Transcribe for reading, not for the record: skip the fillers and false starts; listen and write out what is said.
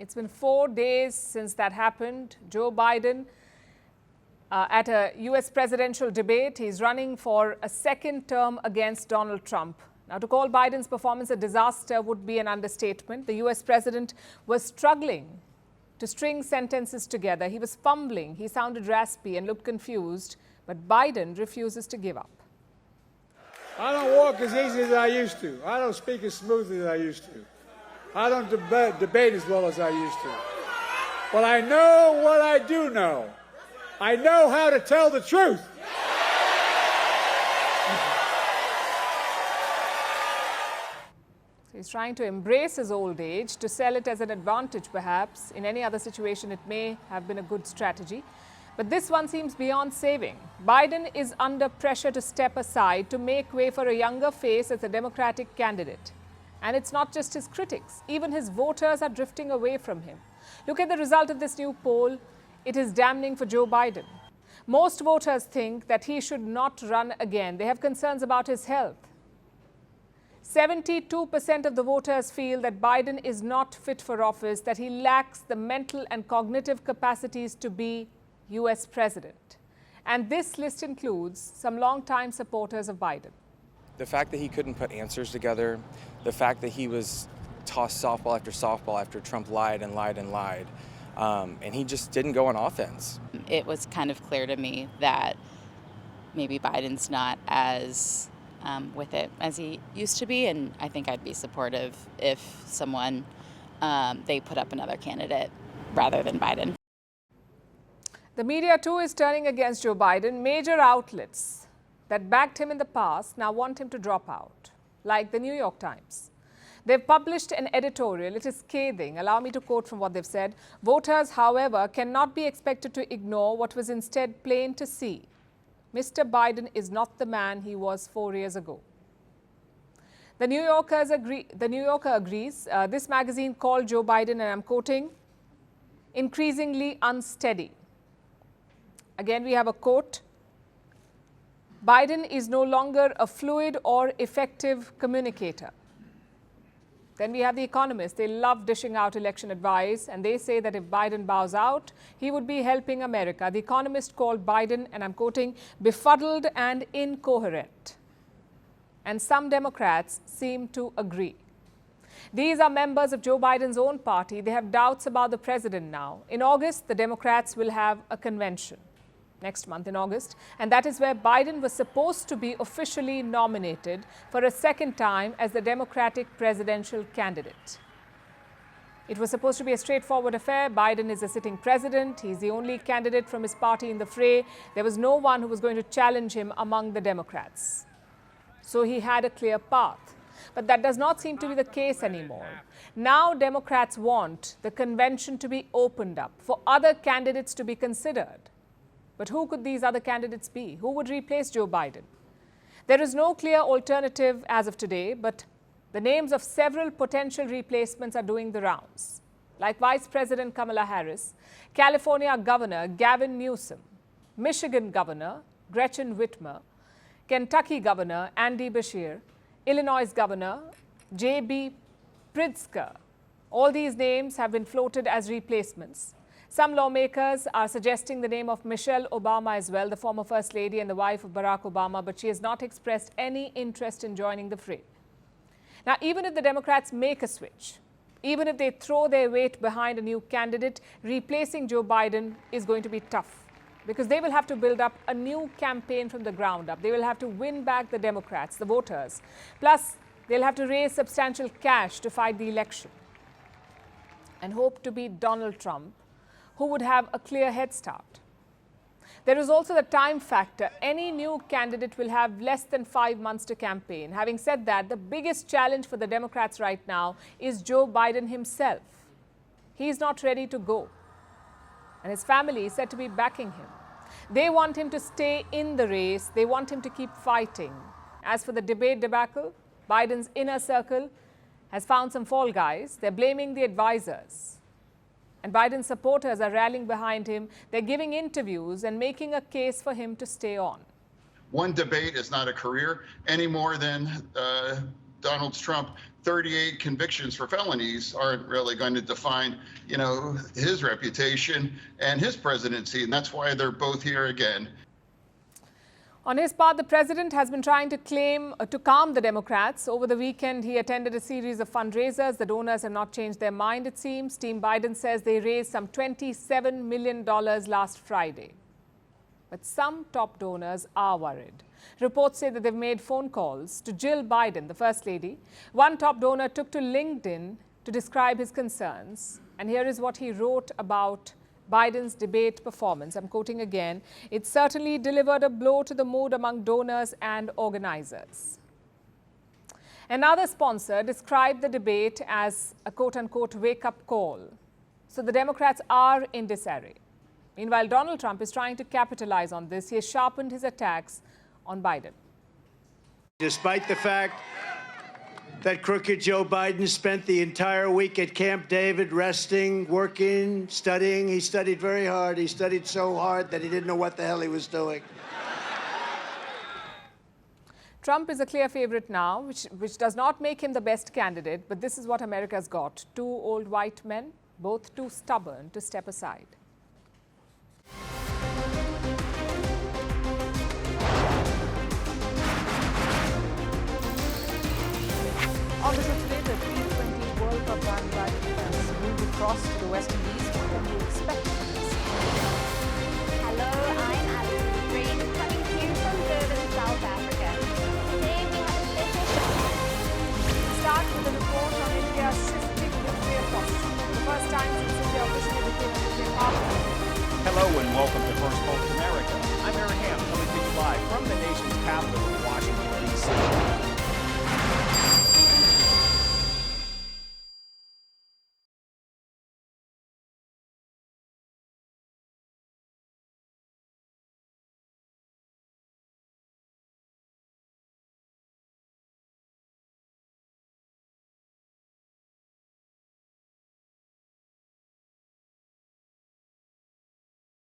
It's been 4 days since that happened. Joe Biden at a U.S. presidential debate. He's running for a second term against Donald Trump. Now, to call Biden's performance a disaster would be an understatement. The U.S. president was struggling to string sentences together. He was fumbling. He sounded raspy and looked confused. But Biden refuses to give up. I don't walk as easy as I used to. I don't speak as smoothly as I used to. I don't debate as well as I used to. But I know what I do know. I know how to tell the truth. He's trying to embrace his old age, to sell it as an advantage perhaps. In any other situation, it may have been a good strategy. But this one seems beyond saving. Biden is under pressure to step aside to make way for a younger face as a Democratic candidate. And it's not just his critics. Even his voters are drifting away from him. Look at the result of this new poll. It is damning for Joe Biden. Most voters think that he should not run again. They have concerns about his health. 72% of the voters feel that Biden is not fit for office, that he lacks the mental and cognitive capacities to be U.S. president. And this list includes some longtime supporters of Biden. The fact that he couldn't put answers together, the fact that he was tossed softball after Trump lied and lied and lied, and he just didn't go on offense. It was kind of clear to me that maybe Biden's not as with it as he used to be, and I think I'd be supportive if they put up another candidate rather than Biden. The media too is turning against Joe Biden. Major outlets that backed him in the past now want him to drop out, like the New York Times. They've published an editorial. It is scathing. Allow me to quote from what they've said. Voters, however, cannot be expected to ignore what was instead plain to see. Mr. Biden is not the man he was 4 years ago. The New Yorker agrees. This magazine called Joe Biden, and I'm quoting, increasingly unsteady. Again, we have a quote. Biden is no longer a fluid or effective communicator. Then we have The Economist. They love dishing out election advice, and they say that if Biden bows out, he would be helping America. The Economist called Biden, and I'm quoting, befuddled and incoherent. And some Democrats seem to agree. These are members of Joe Biden's own party. They have doubts about the president now. In August, the Democrats will have a convention. Next month in August, and that is where Biden was supposed to be officially nominated for a second time as the Democratic presidential candidate. It was supposed to be a straightforward affair. Biden is a sitting president. He's the only candidate from his party in the fray. There was no one who was going to challenge him among the Democrats. So he had a clear path. But that does not seem to be the case anymore. Now Democrats want the convention to be opened up for other candidates to be considered. But who could these other candidates be? Who would replace Joe Biden? There is no clear alternative as of today, but the names of several potential replacements are doing the rounds, like Vice President Kamala Harris, California Governor Gavin Newsom, Michigan Governor Gretchen Whitmer, Kentucky Governor Andy Beshear, Illinois Governor J.B. Pritzker. All these names have been floated as replacements. Some lawmakers are suggesting the name of Michelle Obama as well, the former First Lady and the wife of Barack Obama, but she has not expressed any interest in joining the fray. Now, even if the Democrats make a switch, even if they throw their weight behind a new candidate, replacing Joe Biden is going to be tough because they will have to build up a new campaign from the ground up. They will have to win back the Democrats, the voters. Plus, they'll have to raise substantial cash to fight the election and hope to beat Donald Trump, who would have a clear head start. There is also the time factor. Any new candidate will have less than 5 months to campaign. Having said that, the biggest challenge for the Democrats right now is Joe Biden himself. He is not ready to go, and his family is said to be backing him. They want him to stay in the race. They want him to keep fighting. As for the debate debacle, Biden's inner circle has found some fall guys. They're blaming the advisors. And Biden's supporters are rallying behind him. They're giving interviews and making a case for him to stay on. One debate is not a career any more than Donald Trump 38 convictions for felonies aren't really going to define, his reputation and his presidency, and that's why they're both here again. On his part, the president has been trying to calm the Democrats. Over the weekend, he attended a series of fundraisers. The donors have not changed their mind, it seems. Team Biden says they raised some $27 million last Friday. But some top donors are worried. Reports say that they've made phone calls to Jill Biden, the First Lady. One top donor took to LinkedIn to describe his concerns. And here is what he wrote about Biden's debate performance. I'm quoting again. It certainly delivered a blow to the mood among donors and organizers. Another sponsor described the debate as a quote-unquote wake-up call. So the Democrats are in disarray. Meanwhile, Donald Trump is trying to capitalize on this. He has sharpened his attacks on Biden. Despite the fact that crooked Joe Biden spent the entire week at Camp David resting, working, studying. He studied very hard. He studied so hard that he didn't know what the hell he was doing. Trump is a clear favorite now, which does not make him the best candidate. But this is what America's got. Two old white men, both too stubborn to step aside. On the show today, the T20 World Cup bandwagon has moved across to the West Indies. What can we expect